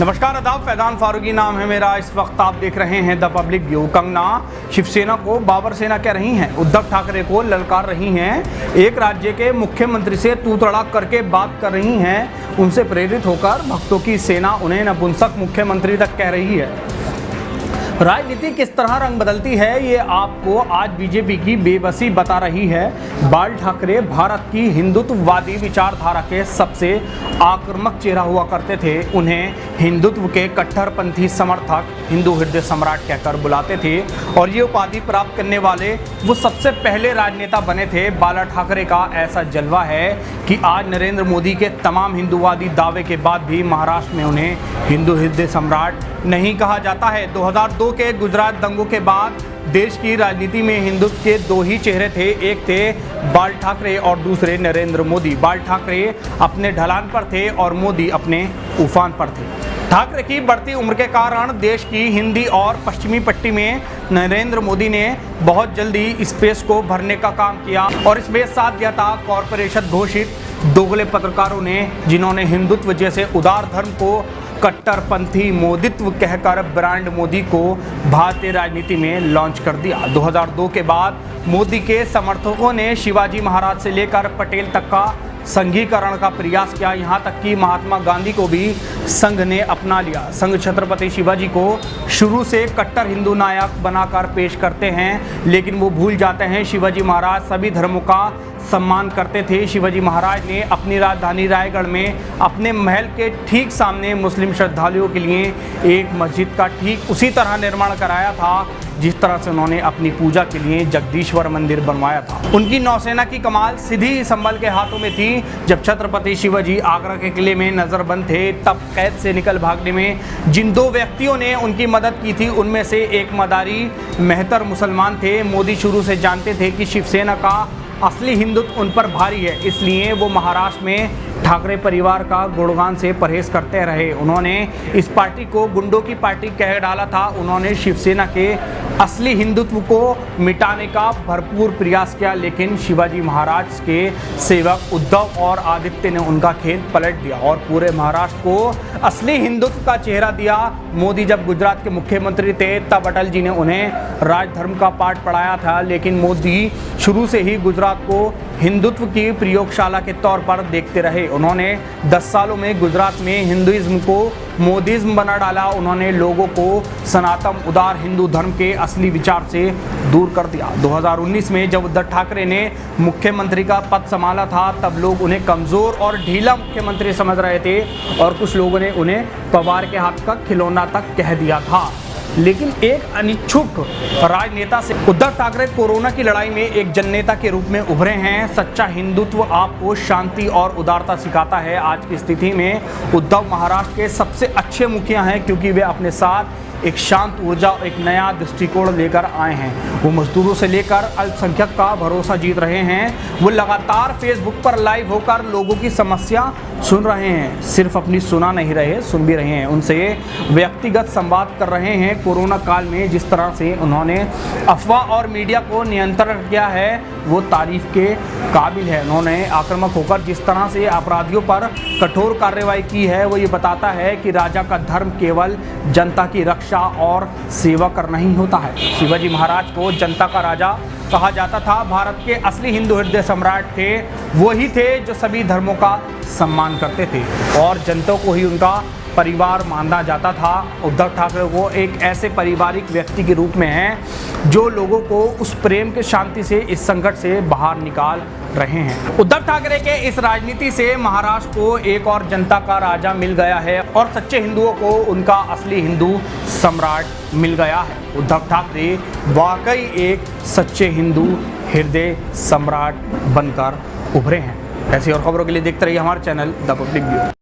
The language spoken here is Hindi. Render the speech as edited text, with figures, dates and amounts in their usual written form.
नमस्कार, आदाब। फैजान फारूकी नाम है मेरा। इस वक्त आप देख रहे हैं the public view. Kangana Shivsena को बाबर सेना कह रही हैं, उद्धव ठाकरे को ललकार रही हैं, एक राज्य के मुख्यमंत्री से तू तड़ाक करके बात कर रही हैं, उनसे प्रेरित होकर भक्तों की सेना उन्हें नपुंसक मुख्यमंत्री तक कह रही है। राजनीति किस तरह रंग बदलती है ये आपको आज बीजेपी की बेबसी बता रही है। बाल ठाकरे भारत की हिंदुत्ववादी विचारधारा के सबसे आक्रामक चेहरा हुआ करते थे। उन्हें हिंदुत्व के कट्टरपंथी समर्थक, हिंदू हृदय सम्राट कहकर बुलाते थे और ये उपाधि प्राप्त करने वाले वो सबसे पहले राजनेता बने थे। बाला ठाकरे का ऐसा जलवा है कि आज नरेंद्र मोदी के तमाम हिंदूवादी दावे के बाद भी महाराष्ट्र में उन्हें हिंदू हृदय सम्राट नहीं कहा जाता है। 2002 के गुजरात दंगों के बाद देश की राजनीति में हिंदुत्व के दो ही चेहरे थे, एक थे बाल ठाकरे और दूसरे नरेंद्र मोदी। बाल ठाकरे अपने ढलान पर थे और मोदी अपने उफान पर थे। ठाकरे की बढ़ती उम्र के कारण देश की हिंदी और पश्चिमी पट्टी में नरेंद्र मोदी ने बहुत जल्दी स्पेस को भरने का काम किया और इसमें साथ दिया था कॉरपोरेशन घोषित दोगले पत्रकारों ने, जिन्होंने हिंदुत्व जैसे उदार धर्म को कट्टरपंथी मोदित्व कहकर ब्रांड मोदी को भारतीय राजनीति में लॉन्च कर दिया। 2002 के बाद मोदी के समर्थकों ने शिवाजी महाराज से लेकर पटेल तक का संघीकरण का प्रयास किया। यहाँ तक कि महात्मा गांधी को भी संघ ने अपना लिया। संघ छत्रपति शिवाजी को शुरू से कट्टर हिंदू नायक बनाकर पेश करते हैं, लेकिन वो भूल जाते हैं शिवाजी महाराज सभी धर्मों का सम्मान करते थे। शिवाजी महाराज ने अपनी राजधानी रायगढ़ में अपने महल के ठीक सामने मुस्लिम श्रद्धालुओं के लिए एक मस्जिद का ठीक उसी तरह निर्माण कराया था जिस तरह से उन्होंने अपनी पूजा के लिए जगदीश्वर मंदिर बनवाया था। उनकी नौसेना की कमाल सीधी संभल के हाथों में थी। जब छत्रपति शिवाजी आगरा के किले में नजरबंद थे, तब कैद से निकल भागने में जिन दो व्यक्तियों ने उनकी मदद की थी, उनमें से एक मदारी मेहतर मुसलमान थे। मोदी शुरू से जानते थे कि शिवसेना का असली हिंदुत्व उन पर भारी है, इसलिए वो महाराष्ट्र में ठाकरे परिवार का गुणगान से परहेज करते रहे। उन्होंने इस पार्टी को गुंडों की पार्टी कह डाला था। उन्होंने शिवसेना के असली हिंदुत्व को मिटाने का भरपूर प्रयास किया, लेकिन शिवाजी महाराज के सेवक उद्धव और आदित्य ने उनका खेल पलट दिया और पूरे महाराष्ट्र को असली हिंदुत्व का चेहरा दिया। मोदी जब गुजरात के मुख्यमंत्री थे, तब अटल जी ने उन्हें राजधर्म का पाठ पढ़ाया था, लेकिन मोदी शुरू से ही गुजरात को हिंदुत्व की प्रयोगशाला के तौर पर देखते रहे। उन्होंने 10 सालों में गुजरात में हिंदुइज्म को मोदीज्म बना डाला। उन्होंने लोगों को सनातन उदार हिंदू धर्म के असली विचार से दूर कर दिया। 2019 में जब उद्धव ठाकरे ने मुख्यमंत्री का पद संभाला था, तब लोग उन्हें कमजोर और ढीला मुख्यमंत्री समझ रहे थे और कुछ लोगों ने उन्हें पवार के हाथ का खिलौना तक कह दिया था। लेकिन एक अनिच्छुक राजनेता से उद्धव ठाकरे कोरोना की लड़ाई में एक जननेता के रूप में उभरे हैं। सच्चा हिंदुत्व आपको शांति और उदारता सिखाता है। आज की स्थिति में उद्धव महाराष्ट्र के सबसे अच्छे मुखिया हैं, क्योंकि वे अपने साथ एक शांत ऊर्जा, एक नया दृष्टिकोण लेकर आए हैं। वो मजदूरों से लेकर अल्पसंख्यक का भरोसा जीत रहे हैं। वो लगातार फेसबुक पर लाइव होकर लोगों की समस्या सुन रहे हैं, सिर्फ अपनी सुना नहीं रहे, सुन भी रहे हैं, उनसे व्यक्तिगत संवाद कर रहे हैं। कोरोना काल में जिस तरह से उन्होंने अफवाह और मीडिया को नियंत्रण किया है, वो तारीफ के काबिल है। उन्होंने आक्रामक होकर जिस तरह से अपराधियों पर कठोर कार्रवाई की है, वो ये बताता है कि राजा का धर्म केवल जनता की रक्षा और सेवा करना ही होता है। शिवाजी महाराज को जनता का राजा कहा जाता था। भारत के असली हिंदू हृदय सम्राट थे, वही थे जो सभी धर्मों का सम्मान करते थे और जनता को ही उनका परिवार माना जाता था। उद्धव ठाकरे को एक ऐसे पारिवारिक व्यक्ति के रूप में हैं जो लोगों को उस प्रेम के शांति से, इस संकट से बाहर निकाल रहे हैं। उद्धव ठाकरे के इस राजनीति से महाराष्ट्र को एक और जनता का राजा मिल गया है और सच्चे हिंदुओं को उनका असली हिंदू सम्राट मिल गया है। उद्धव ठाकरे वाकई एक सच्चे हिंदू हृदय सम्राट बनकर उभरे हैं। ऐसी और खबरों के लिए देखते रहिए हमारे चैनल द पब्लिक व्यू।